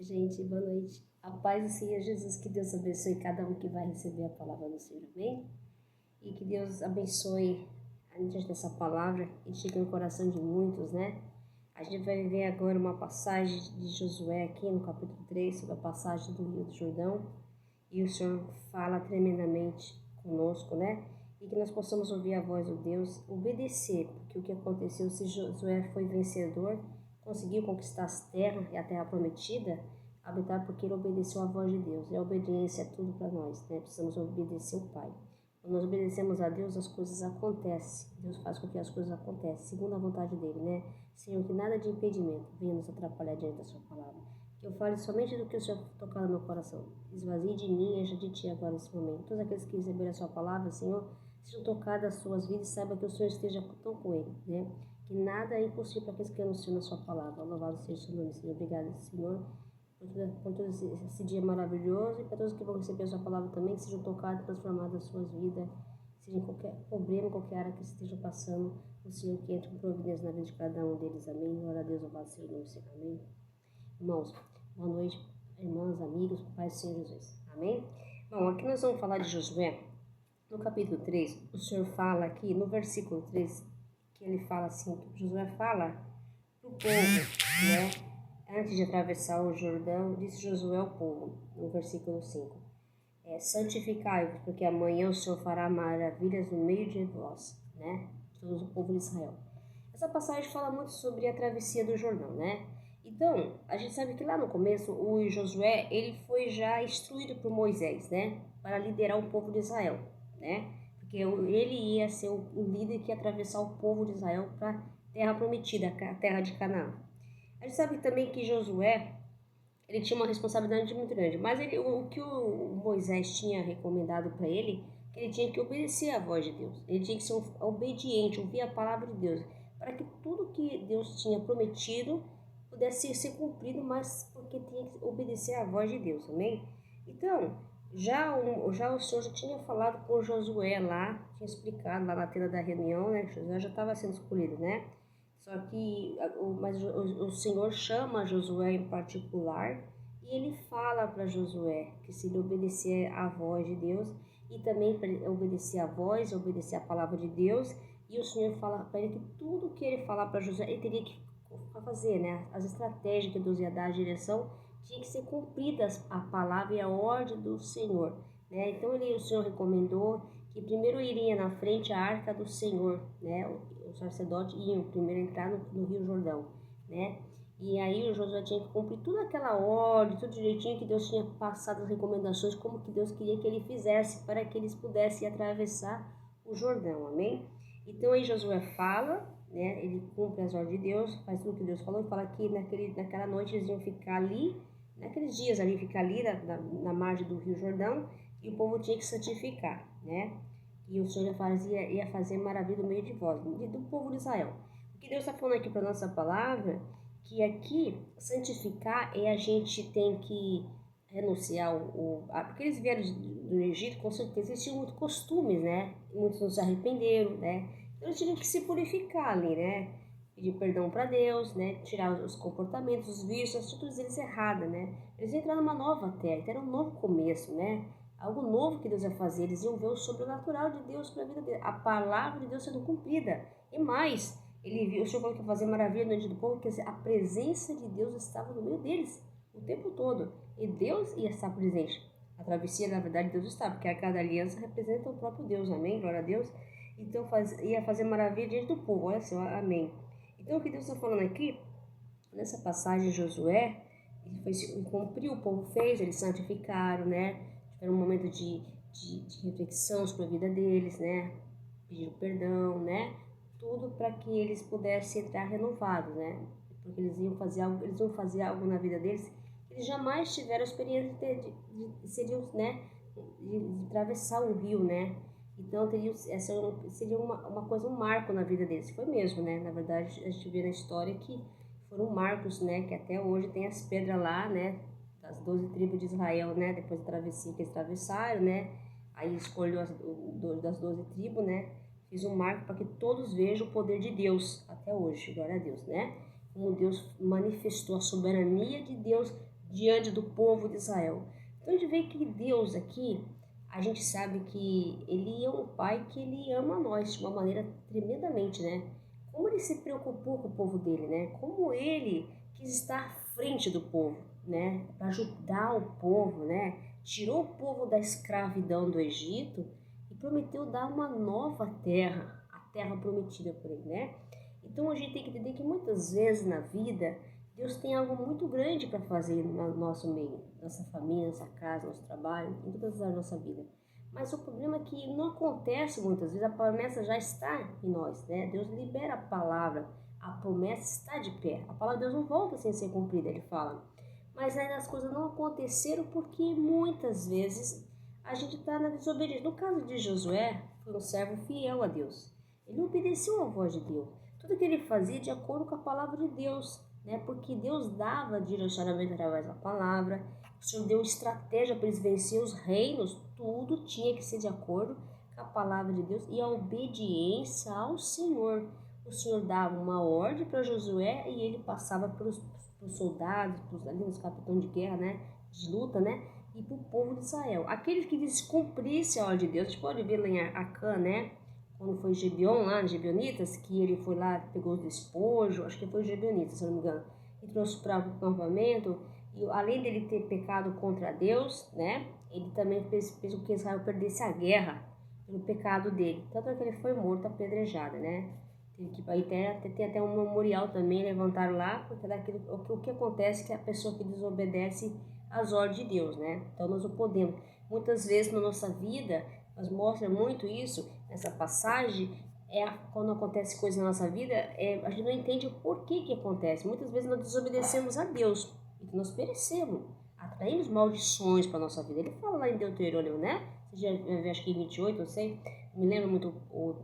Oi, gente, boa noite. A paz do Senhor Jesus, que Deus abençoe cada um que vai receber a palavra do Senhor, amém? E que Deus abençoe a gente dessa palavra e chegue no coração de muitos, né? A gente vai ver agora uma passagem de Josué aqui no capítulo 3, sobre a passagem do Rio do Jordão. E o Senhor fala tremendamente conosco, né? E que nós possamos ouvir a voz do Deus, obedecer, porque o que aconteceu, se Josué foi vencedor, conseguiu conquistar as terras e a terra prometida, habitar porque ele obedeceu a voz de Deus. E a obediência é tudo para nós, né? Precisamos obedecer o Pai. Quando nós obedecemos a Deus, as coisas acontecem. Deus faz com que as coisas aconteçam, segundo a vontade dele, né? Senhor, que nada de impedimento venha nos atrapalhar diante da sua palavra. Que eu fale somente do que o Senhor tocar no meu coração. Esvazie de mim e encha de ti agora nesse momento. Todos aqueles que receberem a sua palavra, Senhor, sejam tocados as suas vidas e saiba que o Senhor esteja tão com ele, né? Que nada é impossível para aqueles que anunciam a sua palavra. Louvado seja o seu nome, Senhor. Obrigada, Senhor, por todo esse dia maravilhoso e para todos que vão receber a sua palavra também, que sejam tocados e transformados as suas vidas, seja em qualquer problema, em qualquer área que estejam passando, o Senhor que entre com providência na vida de cada um deles, amém. Glória a Deus, louvado seja o nome do Senhor, amém. Irmãos, boa noite, irmãs, amigos, Pai do Senhor Jesus, amém. Bom, aqui nós vamos falar de Josué, no capítulo 3, o Senhor fala aqui, no versículo 3, que ele fala assim, que Josué fala para o povo, né? Antes de atravessar o Jordão, disse Josué ao povo, no versículo 5, santificai-vos, porque amanhã o Senhor fará maravilhas no meio de vós, né? Todo o povo de Israel. Essa passagem fala muito sobre a travessia do Jordão, né? Então, a gente sabe que lá no começo, o Josué, ele foi já instruído por Moisés, né? Para liderar o povo de Israel, né? Porque ele ia ser o líder que ia atravessar o povo de Israel para a terra prometida, a terra de Canaã. A gente sabe também que Josué, ele tinha uma responsabilidade muito grande, mas o que o Moisés tinha recomendado para ele, que ele tinha que obedecer à voz de Deus, ele tinha que ser obediente, ouvir a palavra de Deus, para que tudo que Deus tinha prometido pudesse ser cumprido, mas porque tinha que obedecer à voz de Deus, amém? Então, já o Senhor já tinha falado com Josué lá, tinha explicado lá na tenda da reunião, né? Josué já estava sendo escolhido, né? Só que o Senhor chama Josué em particular e ele fala para Josué que se ele obedecer à voz de Deus e também obedecer à voz, obedecer à palavra de Deus, e o Senhor fala para ele que tudo que ele falar para Josué, ele teria que fazer, né? As estratégias que Deus ia dar, a direção, tinha que ser cumpridas a palavra e a ordem do Senhor, né? Então o Senhor recomendou que primeiro iria na frente a arca do Senhor, né? Os sacerdotes iam primeiro entrar no Rio Jordão, né? E aí o Josué tinha que cumprir toda aquela ordem, tudo direitinho que Deus tinha passado as recomendações, como que Deus queria que ele fizesse para que eles pudessem atravessar o Jordão, amém? Então aí Josué fala, né? Ele cumpre as ordens de Deus, faz tudo que Deus falou e fala que naquela noite eles iam ficar ali, naqueles dias ali, ficar ali na margem do Rio Jordão, e o povo tinha que santificar, né? E o Senhor ia fazer maravilha no meio de vós, do povo de Israel. O que Deus está falando aqui para a nossa palavra, que aqui, santificar a gente tem que renunciar porque eles vieram do Egito, com certeza eles tinham muitos costumes, né? Muitos não se arrependeram, né? Então eles tinham que se purificar ali, né? Pedir perdão para Deus, né? Tirar os comportamentos, os vícios, as atitudes deles erradas, né? Eles entraram numa nova terra, então era um novo começo, né? Algo novo que Deus ia fazer, eles iam ver o sobrenatural de Deus para a vida deles, a palavra de Deus sendo cumprida. E mais, o Senhor falou que ia fazer maravilha no meio do povo, quer dizer, a presença de Deus estava no meio deles o tempo todo. E Deus ia estar presente. A travessia, na verdade, Deus está, porque a cada aliança representa o próprio Deus, amém? Glória a Deus. Então ia fazer maravilha diante do povo, olha só, amém. Então o que Deus está falando aqui, nessa passagem de Josué, ele cumpriu, o povo fez, eles santificaram, né? Tiveram um momento de reflexão sobre a vida deles, né? Pediram perdão, né? Tudo para que eles pudessem entrar renovados, né? Porque eles iam fazer algo na vida deles que eles jamais tiveram a experiência de atravessar um rio, né? Então seria uma coisa, um marco na vida deles. Foi mesmo, né? Na verdade, a gente vê na história que foram marcos, né? Que até hoje tem as pedras lá, né? Das 12 tribos de Israel, né? Depois da travessia que eles atravessaram, né? Aí escolheu das 12 tribos, né? Fiz um marco para que todos vejam o poder de Deus até hoje, glória a Deus, né? Como Deus manifestou a soberania de Deus diante do povo de Israel. Então a gente vê que Deus aqui, a gente sabe que Ele é um Pai que Ele ama nós de uma maneira tremendamente, né? Como Ele se preocupou com o povo dele, né? Como Ele quis estar à frente do povo, né? Para ajudar o povo, né? Tirou o povo da escravidão do Egito e prometeu dar uma nova terra, a terra prometida por Ele, né? Então a gente tem que entender que muitas vezes na vida Deus tem algo muito grande para fazer no nosso meio, nossa família, nossa casa, nosso trabalho, em todas as áreas da nossa vida. Mas o problema é que não acontece muitas vezes, a promessa já está em nós, né? Deus libera a palavra, a promessa está de pé. A palavra de Deus não volta sem ser cumprida, ele fala. Mas ainda as coisas não aconteceram porque muitas vezes a gente está na desobediência. No caso de Josué, foi um servo fiel a Deus. Ele obedeceu à voz de Deus. Tudo que ele fazia de acordo com a palavra de Deus, né? Porque Deus dava direcionamento através da palavra. O Senhor deu estratégia para eles vencer os reinos. Tudo tinha que ser de acordo com a palavra de Deus e a obediência ao Senhor. O Senhor dava uma ordem para Josué e ele passava para os soldados, ali os capitães de guerra, né? De luta, né? E para o povo de Israel. Aqueles que descumprissem a ordem de Deus, a gente pode ver lá em Acã, né? Quando foi Gibeon lá, Gibeonitas, que ele foi lá, pegou o despojo, acho que foi Gibeonitas, se não me engano, e trouxe para o acampamento, e além dele ter pecado contra Deus, né, ele também fez com que Israel perdesse a guerra pelo pecado dele, tanto é que ele foi morto apedrejado, né, tem até um memorial também, levantaram lá, porque o que acontece é que a pessoa que desobedece às ordens de Deus, né, então nós não podemos, muitas vezes na nossa vida, mas mostra muito isso, essa passagem, quando acontece coisa na nossa vida, a gente não entende o porquê que acontece. Muitas vezes nós desobedecemos a Deus, e nós perecemos, atraímos maldições para a nossa vida. Ele fala lá em Deuteronômio, né? Você já viu, acho que em 28, não sei, me lembro muito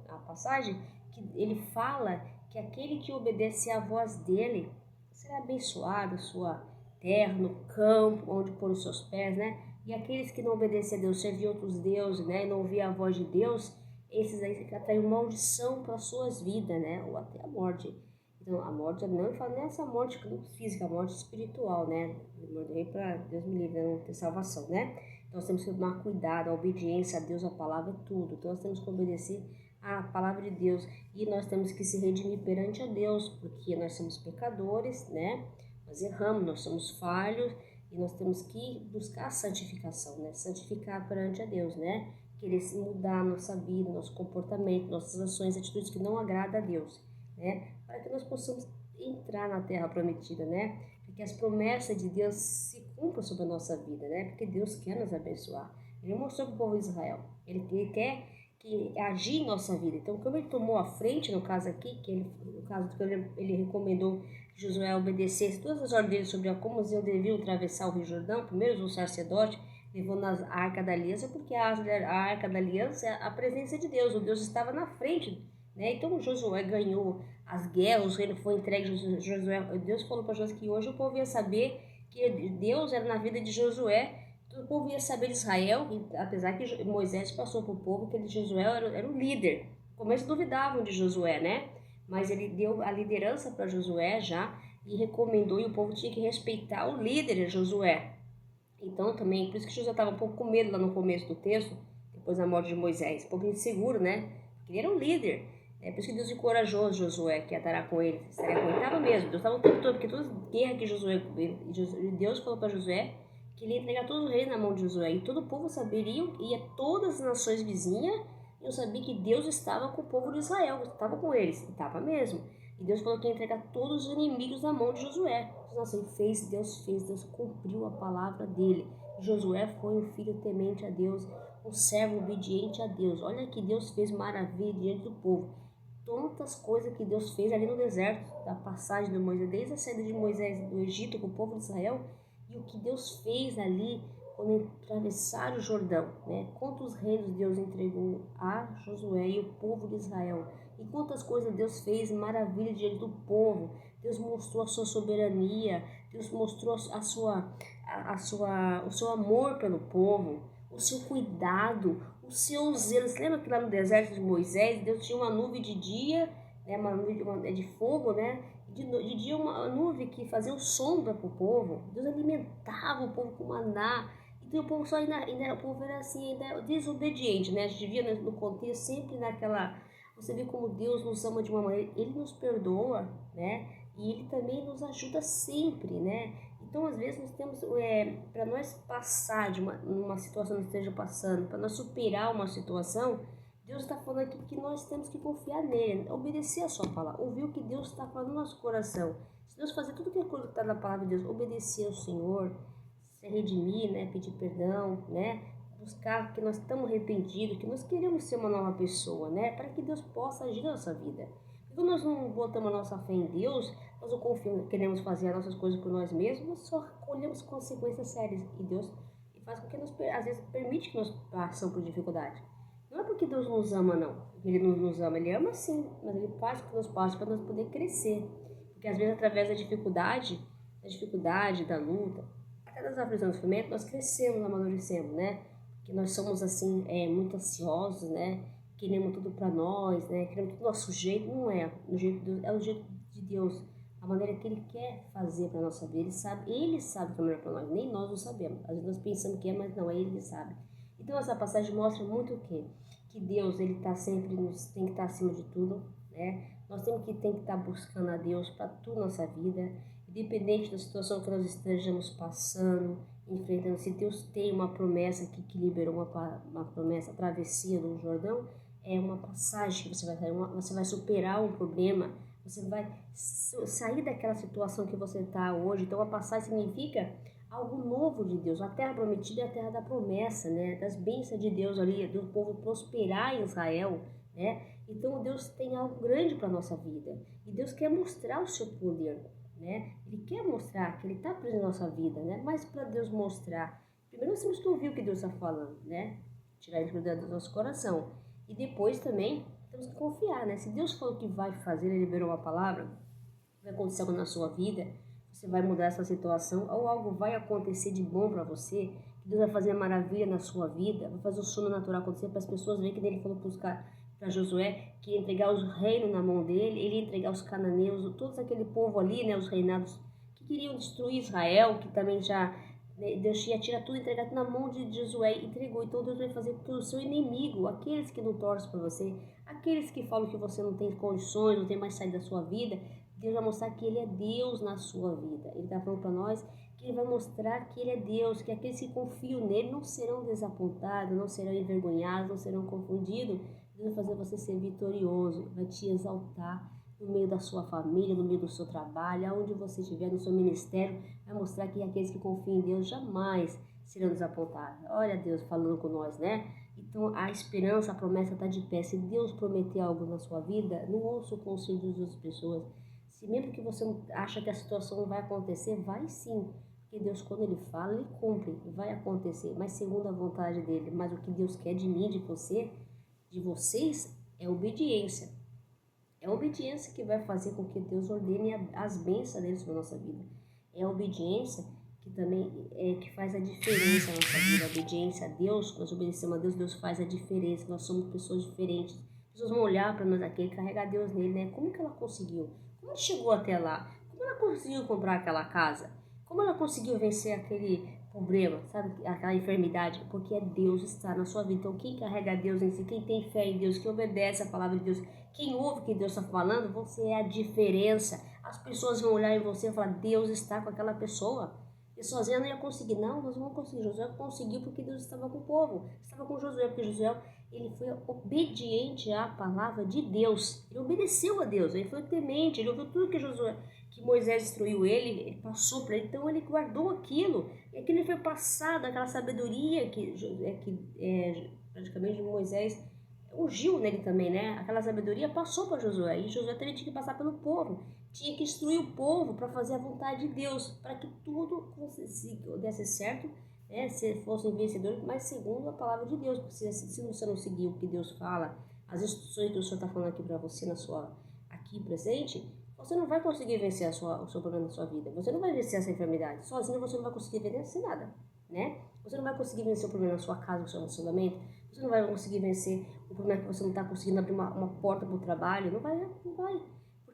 a passagem, que ele fala que aquele que obedece à voz dele será abençoado, sua terra, no campo, onde pôr os seus pés, né? E aqueles que não obedecem a Deus, serviam outros deuses, né, e não ouviam a voz de Deus, esses aí atraem maldição para as suas vidas, né, ou até a morte. Então, a morte, não fala nessa morte física, a morte espiritual, né, morrer para Deus me livre, não ter salvação, né. Então, nós temos que tomar cuidado, a obediência a Deus, a palavra é tudo. Então, nós temos que obedecer à palavra de Deus e nós temos que se redimir perante a Deus, porque nós somos pecadores, né, nós erramos, nós somos falhos, e nós temos que buscar a santificação, né? Santificar perante a Deus, né? Querer mudar a nossa vida, nosso comportamento, nossas ações, atitudes que não agradam a Deus, né? Para que nós possamos entrar na terra prometida, né? Para que as promessas de Deus se cumpram sobre a nossa vida, né? Porque Deus quer nos abençoar. Ele mostrou para o povo de Israel. Ele quer que agir em nossa vida. Então, como ele tomou a frente, no caso aqui, no caso que ele recomendou que Josué obedecesse todas as ordens dele sobre como eles deviam atravessar o Rio Jordão, primeiro o sacerdote levou na Arca da Aliança, porque a Arca da Aliança é a presença de Deus, o Deus estava na frente, né? Então Josué ganhou as guerras, o reino foi entregue, Deus falou para Josué que hoje o povo ia saber que Deus era na vida de Josué. O povo ia saber de Israel, apesar que Moisés passou para o povo que Josué era o líder. No começo duvidavam de Josué, né? Mas ele deu a liderança para Josué já e recomendou, e o povo tinha que respeitar o líder Josué. Então também, por isso que Josué estava um pouco com medo lá no começo do texto, depois da morte de Moisés, um pouco inseguro, né? Porque ele era um líder. É por isso que Deus encorajou Josué, que ia estar com ele. Estaria com ele, estava mesmo. Deus estava o tempo todo, porque toda guerra que Deus falou para Josué, que ele ia entregar todo o reino na mão de Josué, e todo o povo saberia, e todas as nações vizinhas iam saber que Deus estava com o povo de Israel, estava com eles, e estava mesmo. E Deus falou que ia entregar todos os inimigos na mão de Josué. Nossa, Deus cumpriu a palavra dele. Josué foi um filho temente a Deus, um servo obediente a Deus. Olha que Deus fez maravilha diante do povo. Tantas coisas que Deus fez ali no deserto, da passagem de Moisés, desde a saída de Moisés do Egito com o povo de Israel, e o que Deus fez ali quando atravessaram o Jordão, né? Quantos reinos Deus entregou a Josué e o povo de Israel, e quantas coisas Deus fez, maravilha diante do povo. Deus mostrou a sua soberania, Deus mostrou o seu amor pelo povo, o seu cuidado, o seu zelo. Você lembra que lá no deserto de Moisés, Deus tinha uma nuvem de dia, né, uma nuvem de fogo, né, De dia uma nuvem que fazia sombra para o povo. Deus alimentava o povo com maná. Então o povo só ainda o povo era assim, ainda desobediente, né? A gente via no contexto sempre naquela... Você vê como Deus nos ama de uma maneira, Ele nos perdoa, né? E Ele também nos ajuda sempre, né? Então, às vezes, nós temos, para nós passar de uma situação que esteja passando, para nós superar uma situação, Deus está falando aqui que nós temos que confiar nele, obedecer a sua palavra, ouvir o que Deus está falando no nosso coração. Se Deus fazer tudo o que está na palavra de Deus, obedecer ao Senhor, se redimir, né? Pedir perdão, né? Buscar que nós estamos arrependidos, que nós queremos ser uma nova pessoa, né? Para que Deus possa agir na nossa vida. Quando nós não botamos a nossa fé em Deus, nós não confiamos, queremos fazer as nossas coisas por nós mesmos, nós só colhemos consequências sérias. E Deus faz com que nós, às vezes, permite que nós passemos por dificuldade. Não é porque Deus nos ama, não. Ele não nos ama, Ele ama sim, mas Ele faz com que nós passemos para nós poder crescer. Porque às vezes, através da dificuldade, da luta, até das aflições do sofrimento, nós crescemos, amadurecemos, né? Porque nós somos, assim, muito ansiosos, né? Queremos tudo para nós, né? Queremos tudo do nosso jeito. Não é. É o jeito de Deus. A maneira que Ele quer fazer para a nossa vida. Ele sabe o que é melhor para nós. Nem nós não sabemos. Às vezes nós pensamos que é, mas não é Ele que sabe. Então essa passagem mostra muito o quê? Que Deus, Ele está sempre, tem que estar acima de tudo, né? Nós tem que estar buscando a Deus para toda a nossa vida. Independente da situação que nós estejamos passando, enfrentando. Se Deus tem uma promessa que liberou uma promessa, a travessia do Jordão, é uma passagem que você vai sair, você vai superar um problema, você vai sair daquela situação que você está hoje. Então a passagem significa algo novo de Deus, a terra prometida é a terra da promessa, né? Das bênçãos de Deus ali, do povo prosperar em Israel, né? Então Deus tem algo grande para a nossa vida e Deus quer mostrar o seu poder, né? Ele quer mostrar que Ele está presente na nossa vida, né? Mas para Deus mostrar, primeiro nós temos que ouvir o que Deus está falando, né? Tirar isso do nosso coração. E depois também temos que confiar, né? Se Deus falou que vai fazer, Ele liberou uma palavra, vai acontecer algo na sua vida, você vai mudar essa situação, ou algo vai acontecer de bom para você, que Deus vai fazer maravilha na sua vida, vai fazer o sobrenatural acontecer para as pessoas verem que Ele falou para Josué que ia entregar os reinos na mão dele, ele ia entregar os cananeus, todo aquele povo ali, né? Os reinados que queriam destruir Israel, que também já... Deus ia tirar tudo e entregar tudo na mão de Josué, entregou. Então Deus vai fazer para o seu inimigo, aqueles que não torcem para você, aqueles que falam que você não tem condições, não tem mais saída da sua vida. Deus vai mostrar que Ele é Deus na sua vida. Ele está falando para nós que Ele vai mostrar que Ele é Deus, que aqueles que confiam nele não serão desapontados, não serão envergonhados, não serão confundidos. Deus vai fazer você ser vitorioso, vai te exaltar no meio da sua família, no meio do seu trabalho, aonde você estiver, no seu ministério, vai mostrar que aqueles que confiam em Deus jamais serão desapontados. Olha Deus falando com nós, né? Então a esperança, a promessa está de pé. Se Deus prometer algo na sua vida, não ouça o conselho das outras pessoas. Se mesmo que você acha que a situação não vai acontecer, vai sim. Porque Deus, quando Ele fala, Ele cumpre, vai acontecer, mas segundo a vontade dEle. Mas o que Deus quer de mim, de você, de vocês, é obediência. É a obediência que vai fazer com que Deus ordene as bênçãos dele sobre a nossa vida. É a obediência que também que faz a diferença na nossa vida. A obediência a Deus, nós obedecemos a Deus, Deus faz a diferença. Nós somos pessoas diferentes. As pessoas vão olhar para nós aqui e carregar Deus nele, né? Como que ela conseguiu? Como ela chegou até lá? Como ela conseguiu comprar aquela casa? Como ela conseguiu vencer aquele problema, sabe? Aquela enfermidade? Porque é Deus está na sua vida. Então quem carrega Deus em si, quem tem fé em Deus, quem obedece a palavra de Deus, quem ouve o que Deus está falando, você é a diferença. As pessoas vão olhar em você e falar, Deus está com aquela pessoa. E sozinha não ia conseguir. Não, nós não vamos conseguir. Josué conseguiu porque Deus estava com o povo. Estava com Josué, porque Josué, ele foi obediente à palavra de Deus. Ele obedeceu a Deus, ele foi temente, ele ouviu tudo que Moisés instruiu ele passou para ele. Então ele guardou aquilo. E aquilo foi passado, aquela sabedoria que praticamente Moisés ungiu nele também, né? Aquela sabedoria passou para Josué. E Josué também tinha que passar pelo povo. Tinha que instruir o povo para fazer a vontade de Deus, para que tudo desse certo, né? Se fossem vencedores, mas segundo a palavra de Deus. Porque se você não seguir o que Deus fala, as instruções que o Senhor está falando aqui para você aqui presente, você não vai conseguir vencer o seu problema na sua vida. Você não vai vencer essa enfermidade. Sozinho você não vai conseguir vencer nada, né? Você não vai conseguir vencer o problema na sua casa, no seu relacionamento. Você não vai conseguir vencer o problema que você não está conseguindo abrir uma porta para o trabalho. Não vai.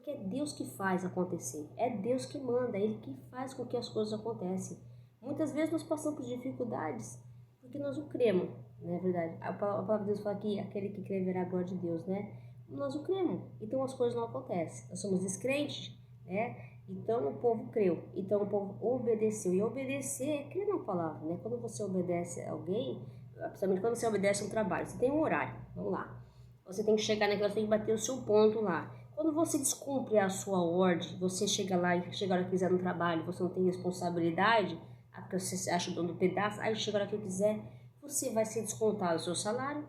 Porque é Deus que faz acontecer, é Deus que manda, é Ele que faz com que as coisas aconteçam. Muitas vezes nós passamos por dificuldades porque nós o cremos, não é verdade? A palavra de Deus fala que aquele que crê verá a glória de Deus, né? Nós o cremos, então as coisas não acontecem. Nós somos descrentes, né? Então o povo creu, então o povo obedeceu. E obedecer é crer na palavra, né? Quando você obedece a alguém, principalmente quando você obedece um trabalho, você tem um horário, vamos lá. Você tem que chegar naquela, você tem que bater o seu ponto lá. Quando você descumpre a sua ordem, você chega lá e chega a hora que quiser no trabalho, você não tem responsabilidade, porque você acha o dono do pedaço, aí chega a hora que eu quiser, você vai ser descontado o seu salário.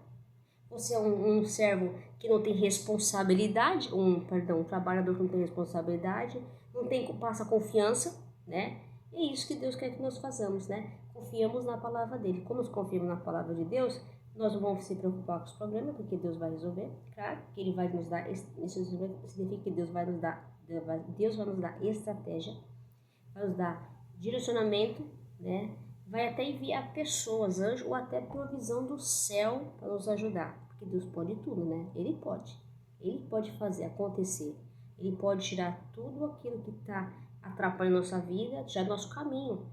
Você é um servo que não tem responsabilidade, um trabalhador que não tem responsabilidade, não tem, passa confiança, né? E é isso que Deus quer que nós façamos, né? Confiamos na palavra dele. Como nós confiamos na palavra de Deus, nós não vamos se preocupar com os problemas, porque Deus vai resolver. Claro que Ele vai nos dar, isso significa que Deus vai nos dar estratégia, vai nos dar direcionamento, né? Vai até enviar pessoas, anjos, ou até provisão do céu para nos ajudar. Porque Deus pode tudo, né? Ele pode fazer acontecer. Ele pode tirar tudo aquilo que está atrapalhando a nossa vida, tirar nosso caminho,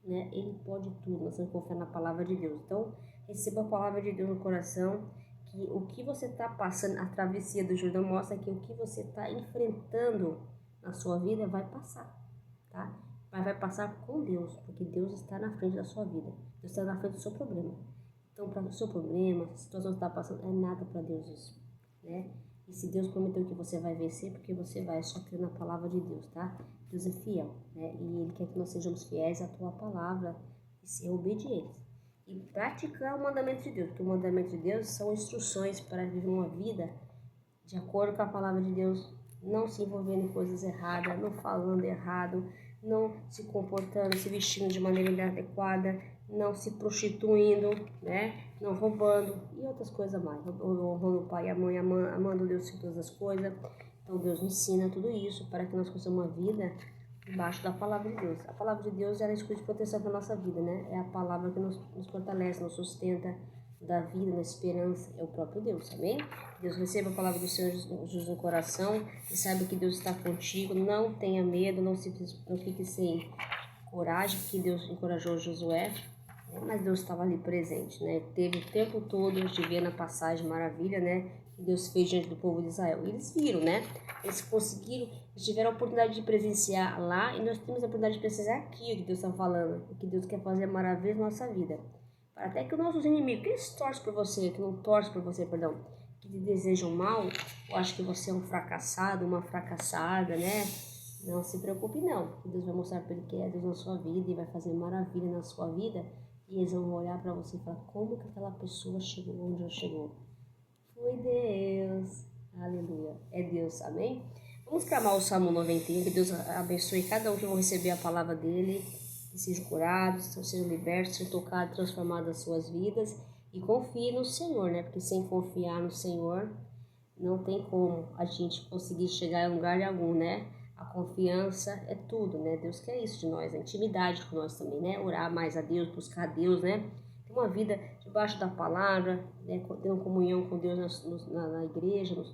né? Ele pode tudo, nós temos que confiar na palavra de Deus. Então, receba a palavra de Deus no coração, que o que você está passando, a travessia do Jordão mostra que o que você está enfrentando na sua vida vai passar, tá? Mas vai passar com Deus, porque Deus está na frente da sua vida, Deus está na frente do seu problema. Então, para o seu problema, a situação que está passando, é nada para Deus isso, né? E se Deus prometeu que você vai vencer, porque você vai, só crer na palavra de Deus, tá? Deus é fiel, né? E Ele quer que nós sejamos fiéis à tua palavra e ser obedientes. E praticar o mandamento de Deus, porque o mandamento de Deus são instruções para viver uma vida de acordo com a palavra de Deus, não se envolvendo em coisas erradas, não falando errado, não se comportando, se vestindo de maneira inadequada, não se prostituindo, né? Não roubando e outras coisas mais. Honrando o pai e a mãe, amando Deus em todas as coisas. Então Deus nos ensina tudo isso para que nós possamos uma vida debaixo da palavra de Deus. A palavra de Deus é escudo de proteção para a nossa vida, né? É a palavra que nos fortalece, nos sustenta, da vida, da esperança, é o próprio Deus, amém? Deus receba a palavra do Senhor Jesus no coração e saiba que Deus está contigo, não tenha medo, não fique sem coragem, que Deus encorajou Josué, né? Mas Deus estava ali presente, né? Teve o tempo todo de ver na passagem maravilha, né? Que Deus fez diante do povo de Israel. E eles viram, né? Eles conseguiram, eles tiveram a oportunidade de presenciar lá e nós temos a oportunidade de presenciar aqui o que Deus está falando, o que Deus quer fazer maravilha na nossa vida. Até que os nossos inimigos, que eles torcem por você, que não torcem por você, perdão, que te desejam mal, ou acham que você é um fracassado, uma fracassada, né? Não se preocupe não, que Deus vai mostrar para ele que é Deus na sua vida e vai fazer maravilha na sua vida e eles vão olhar para você e falar como que aquela pessoa chegou onde ela chegou. Foi Deus, aleluia, é Deus, amém? Vamos clamar o Salmo 91, que Deus abençoe cada um que vão receber a palavra dele, que sejam curados, sejam libertos, sejam tocados, transformados as suas vidas e confie no Senhor, né? Porque sem confiar no Senhor não tem como a gente conseguir chegar em lugar algum, né? A confiança é tudo, né? Deus quer isso de nós, a intimidade com nós também, né? Orar mais a Deus, buscar a Deus, né? Ter uma vida debaixo da palavra, né? Ter uma comunhão com Deus na igreja, no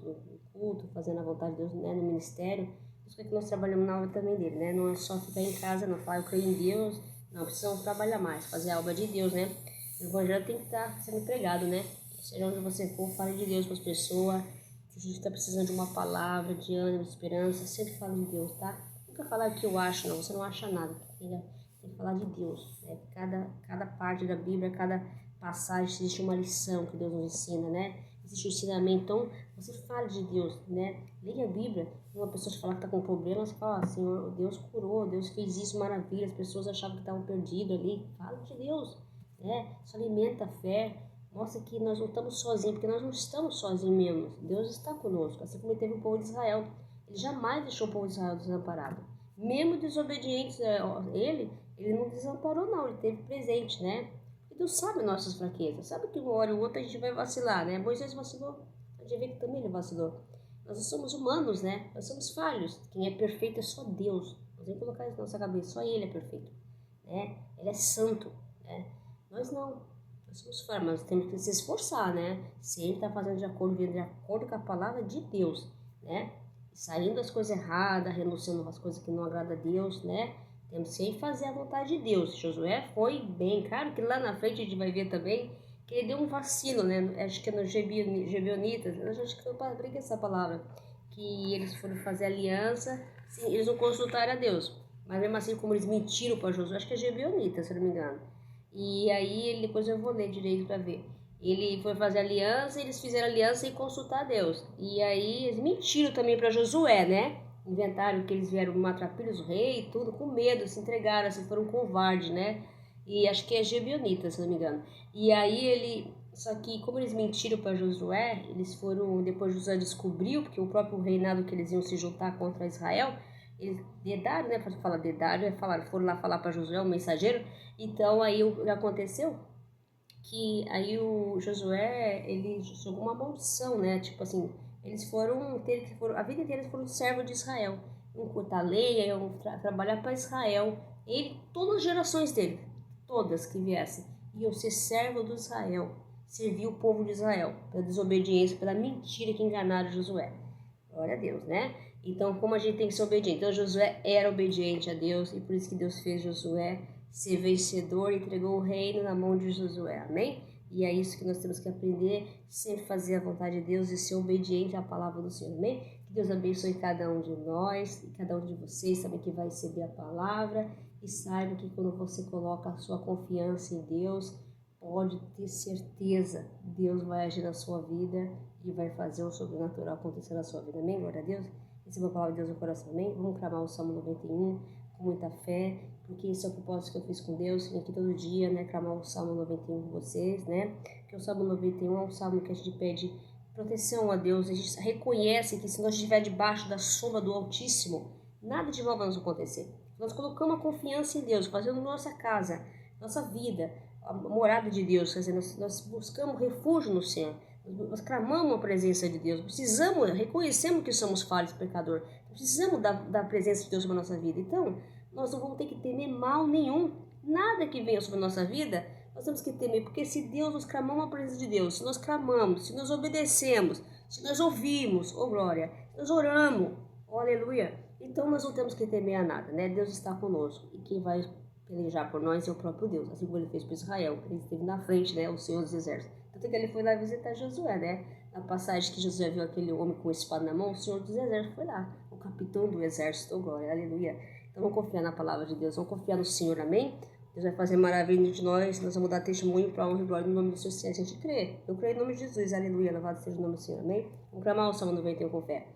culto, fazendo a vontade de Deus, né? No ministério. Isso é que nós trabalhamos na obra também dele, né? Não é só ficar em casa, não falar eu creio em Deus, não, precisamos trabalhar mais, fazer a obra de Deus, né? O evangelho tem que estar sendo pregado, né? Seja onde você for, fale de Deus para as pessoas. Se a gente está precisando de uma palavra, de ânimo, de esperança, sempre fale de Deus, tá? Nunca falar o que eu acho, não, você não acha nada, tem que falar de Deus, né? Cada parte da Bíblia, cada passagem, existe uma lição que Deus nos ensina, né? Existe um ensinamento, então você fale de Deus, né? Leia a Bíblia. Uma pessoa te falar que está com problema, você fala, Senhor, Deus curou, Deus fez isso, maravilha, as pessoas achavam que estavam perdidas ali. Fala de Deus, né? Isso alimenta a fé, mostra que nós não estamos sozinhos, porque nós não estamos sozinhos mesmo. Deus está conosco, assim como ele teve o povo de Israel. Ele jamais deixou o povo de Israel desamparado. Mesmo desobedientes a ele não desamparou não, ele teve presente, né? E Deus sabe nossas fraquezas, sabe que uma hora ou outra a gente vai vacilar, né? Moisés vacilou, a gente vê que também ele vacilou. Nós somos humanos, né? Nós somos falhos. Quem é perfeito é só Deus. Nós temos que colocar isso na nossa cabeça. Só Ele é perfeito, né? Ele é santo, né? Nós não. Nós somos falhos, mas temos que se esforçar, né? Se Ele está fazendo de acordo com a palavra de Deus, né? saindo das coisas erradas, renunciando às coisas que não agradam a Deus, né? Temos que fazer a vontade de Deus. Josué foi bem, claro que lá na frente a gente vai ver também que ele deu um vacilo, né? Acho que é no Gebionitas, eu acho que eu aprendi essa palavra, que eles foram fazer aliança, sim, eles não consultaram a Deus, mas mesmo assim como eles mentiram para Josué, acho que é Gebionitas, se não me engano. E aí depois eu vou ler direito para ver. Ele foi fazer aliança, eles fizeram aliança e consultar a Deus. E aí eles mentiram também para Josué, né? Inventaram que eles vieram matar filhos do rei e tudo, com medo, se entregaram, assim, foram covardes, né? E acho que é Gebionitas, se não me engano. E aí só que como eles mentiram para Josué, eles foram, depois Josué descobriu, porque o próprio reinado que eles iam se juntar contra Israel, eles dedaram, né? Para falar dedaram, foram lá falar para Josué, o mensageiro. Então aí o que aconteceu? Que aí o Josué, ele jogou uma maldição, né? Tipo assim, eles foram a vida inteira eles foram servos de Israel. Iam cortar lenha, iam trabalhar para Israel. Ele, todas as gerações dele, todas que viessem, iam ser servos do Israel, servir o povo de Israel, pela desobediência, pela mentira que enganaram Josué. Glória a Deus, né? Então, como a gente tem que ser obediente? Então, Josué era obediente a Deus e por isso que Deus fez Josué ser vencedor e entregou o reino na mão de Josué, amém? E é isso que nós temos que aprender, sempre fazer a vontade de Deus e ser obediente à palavra do Senhor, amém? Que Deus abençoe cada um de nós e cada um de vocês também que vai receber a palavra e saiba que quando você coloca a sua confiança em Deus, pode ter certeza, Deus vai agir na sua vida e vai fazer o sobrenatural acontecer na sua vida, amém? Glória a Deus. Receba a palavra de Deus no coração, amém? Vamos clamar o Salmo 91 com muita fé, porque esse é o propósito que eu fiz com Deus, vim aqui todo dia, né, clamar o Salmo 91 com vocês, né, que o Salmo 91 é um salmo que a gente pede proteção a Deus, a gente reconhece que se nós estiver debaixo da sombra do Altíssimo, nada de mal vai nos acontecer. Nós colocamos a confiança em Deus, fazendo nossa casa, nossa vida, a morada de Deus, quer dizer, nós buscamos refúgio no Senhor, nós clamamos a presença de Deus, reconhecemos que somos falhos, pecador, precisamos da presença de Deus sobre a nossa vida. Então, nós não vamos ter que temer mal nenhum, nada que venha sobre a nossa vida, nós temos que temer, porque se Deus nós clamamos a presença de Deus, se nós clamamos, se nós obedecemos, se nós ouvimos, oh glória, se nós oramos, oh aleluia, então nós não temos que temer a nada, né? Deus está conosco e quem vai pelejar por nós é o próprio Deus, assim como ele fez para Israel, ele esteve na frente, né, o Senhor dos Exércitos. Tanto que ele foi lá visitar Josué, né? Na passagem que Josué viu aquele homem com espada na mão, o Senhor dos Exércitos foi lá, o capitão do exército, oh glória, aleluia. Então vamos confiar na palavra de Deus, vamos confiar no Senhor, amém? Deus vai fazer maravilha de nós vamos dar testemunho para a honra e glória no nome do Senhor, se a gente crê. Eu creio em nome de Jesus, aleluia, louvado seja o nome do Senhor, amém? Vamos clamar o Salmo 91 com fé.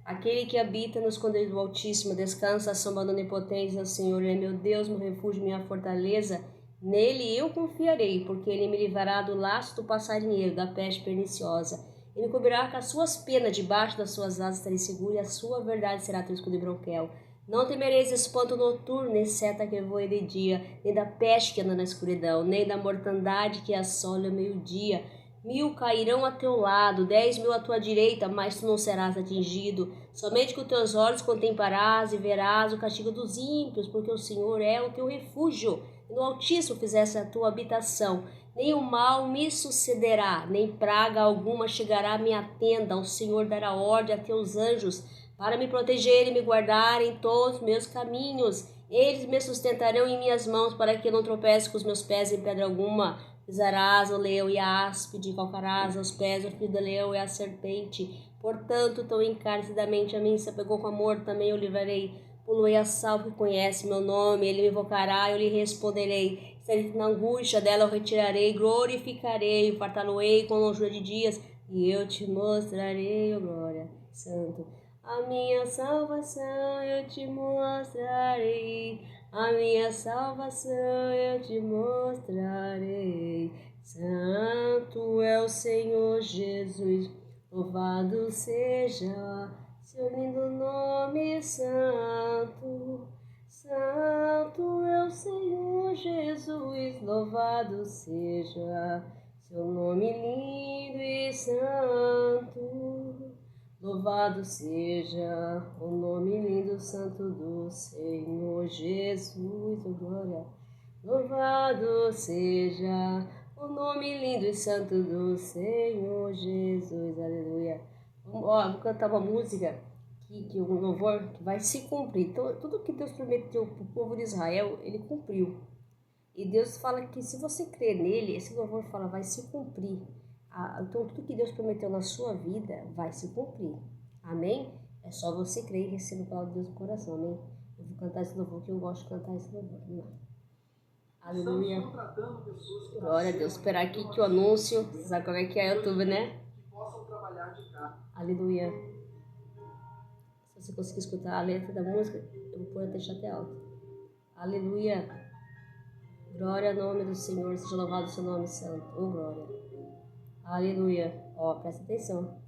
Aquele que habita no esconderijo do Altíssimo, descansa à sombra da Onipotência, o Senhor, ele é meu Deus, meu refúgio, minha fortaleza. Nele eu confiarei, porque ele me livrará do laço do passarinheiro, da peste perniciosa. Ele me cobrirá com as suas penas, debaixo das suas asas estarei seguro, e a sua verdade será teu escudo e broquel. Não temereis espanto noturno, nem seta que voe de dia, nem da peste que anda na escuridão, nem da mortandade que assola ao meio-dia. 1000 cairão a teu lado, 10.000 à tua direita, mas tu não serás atingido. Somente com teus olhos contemplarás e verás o castigo dos ímpios, porque o Senhor é o teu refúgio. No Altíssimo fizesse a tua habitação. Nem o mal me sucederá, nem praga alguma chegará à minha tenda. O Senhor dará ordem a teus anjos para me proteger e me guardar em todos os meus caminhos. Eles me sustentarão em minhas mãos, para que eu não tropece com os meus pés em pedra alguma. Pisarás o leão e a áspide, calcarás aos pés o filho do leão e a serpente. Portanto, tão encarecidamente a mim se apegou com amor, também eu livrarei. Puluei a salvo que conhece meu nome, ele me invocará, eu lhe responderei. Se ele na angústia dela eu retirarei, glorificarei, fartá-lo-ei com longura de dias, e eu te mostrarei, oh glória, santo. A minha salvação eu te mostrarei, a minha salvação eu te mostrarei. Santo é o Senhor Jesus, louvado seja seu lindo nome, santo. Santo é o Senhor Jesus, louvado seja seu nome lindo e santo. Louvado seja o nome lindo santo do Senhor Jesus, oh glória. Louvado seja o nome lindo e santo do Senhor Jesus, aleluia. Vou cantar uma música que um louvor que vai se cumprir. Então, tudo que Deus prometeu para o povo de Israel, ele cumpriu. E Deus fala que se você crer nele, esse louvor fala, vai se cumprir. Então, tudo que Deus prometeu na sua vida vai se cumprir. Amém? É só você crer e receber a palavra de Deus no coração. Amém? Eu vou cantar esse louvor, que eu gosto de cantar esse louvor. Vamos lá. Aleluia. Glória a Deus. Esperar aqui que o anúncio, você sabe como é que é o YouTube, né? Aleluia. Se você conseguir escutar a letra da música, eu vou pôr a deixar até alto. Aleluia. Glória ao nome do Senhor, seja louvado o seu nome santo. Oh, glória. Aleluia. Ó, presta atenção.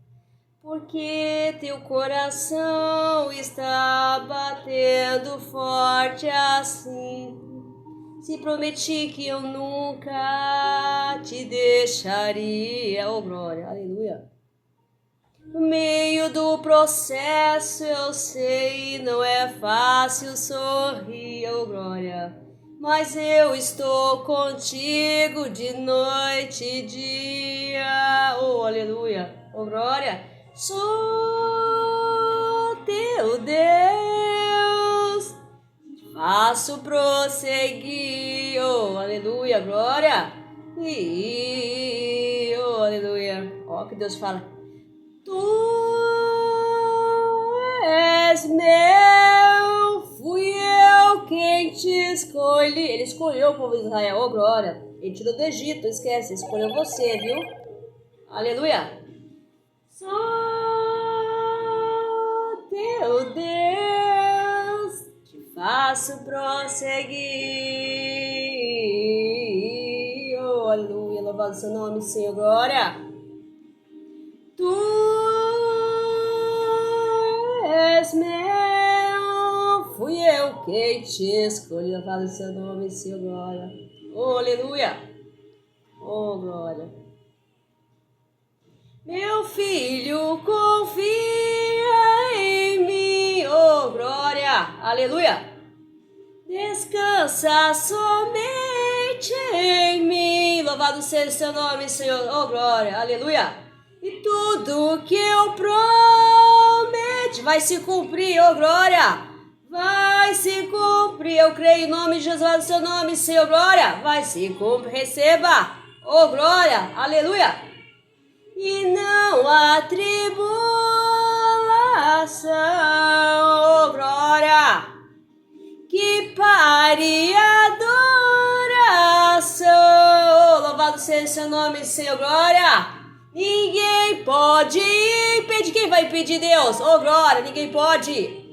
Porque teu coração está batendo forte assim. Se prometi que eu nunca te deixaria. Oh, glória. Aleluia. No meio do processo eu sei, não é fácil sorrir, oh glória. Mas eu estou contigo de noite e dia, oh aleluia, oh glória. Sou teu Deus, faço prosseguir, oh aleluia, glória. Oh aleluia, ó que Deus fala. Tu és meu, fui eu quem te escolhi. Ele escolheu o povo de Israel, oh glória. Ele tirou do Egito, esquece, escolheu você, viu? Aleluia. Sou teu Deus, te faço prosseguir. Oh, aleluia, louvado seu nome, Senhor, glória. Tu és meu, fui eu quem te escolhi, louvado o seu nome, Senhor, glória. Oh, aleluia. Oh, glória. Meu filho, confia em mim, oh, glória. Aleluia. Descansa somente em mim, louvado seja o seu nome, Senhor, oh, glória. Aleluia. E tudo que eu prometi vai se cumprir, oh glória. Vai se cumprir, eu creio em nome de Jesus, seu nome, Senhor, glória. Vai se cumprir, receba, oh glória, aleluia. E não há tribulação, oh glória, que pare a adoração, oh, louvado seja seu nome, Senhor, glória. Ninguém pode impedir. Quem vai impedir Deus? Oh, glória, ninguém pode.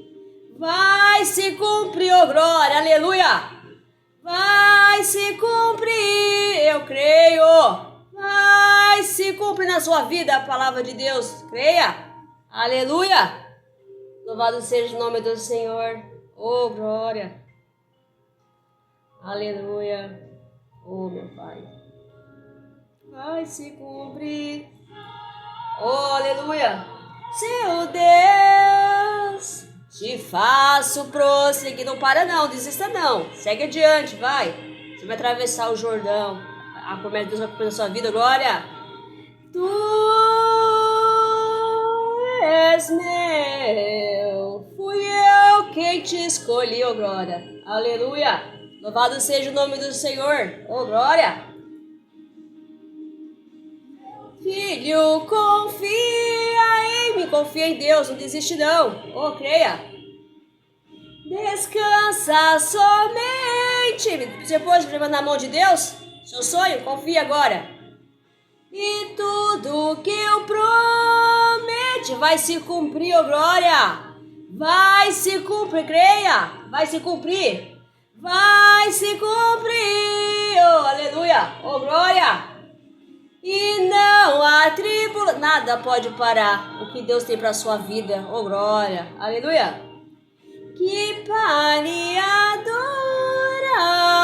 Vai se cumprir, oh, glória, aleluia. Vai se cumprir, eu creio. Vai se cumprir na sua vida a palavra de Deus. Creia, aleluia. Louvado seja o nome do Senhor. Oh, glória. Aleluia. Oh, meu Pai. Vai se cumprir. Oh, aleluia. Seu Deus, te faço prosseguir. Não para não, desista não. Segue adiante, vai. Você vai atravessar o Jordão. A promessa de Deus vai cumprir na sua vida, glória. Tu és meu, fui eu quem te escolhi, oh glória. Aleluia. Louvado seja o nome do Senhor, oh glória. Filho, confia em mim, confia em Deus, não desiste não, oh, creia. Descansa somente, você pode levar na mão de Deus, seu sonho, confia agora. E tudo que eu prometi vai se cumprir, oh glória. Vai se cumprir, creia, vai se cumprir. Vai se cumprir, oh aleluia, oh glória. E não há tribulação, nada pode parar o que Deus tem para a sua vida, oh glória, aleluia. Que pare a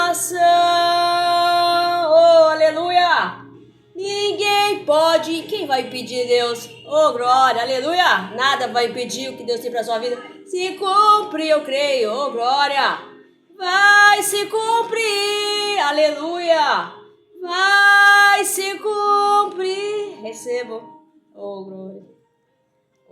adoração, oh aleluia. Ninguém pode, quem vai impedir Deus, oh glória, aleluia. Nada vai impedir o que Deus tem para a sua vida, se cumpre, eu creio, oh glória. Vai se cumprir, aleluia. Vai se cumprir, recebo, oh glória,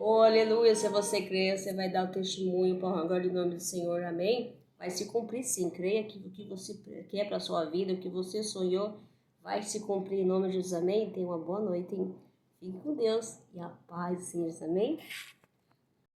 Oh, aleluia, se você crer, você vai dar o testemunho para o glória em nome do Senhor, amém? Vai se cumprir sim, creia que o que você quer para a sua vida, o que você sonhou, vai se cumprir em nome de Jesus, amém? Tenha uma boa noite, hein? Fique com Deus e a paz, Senhor, amém?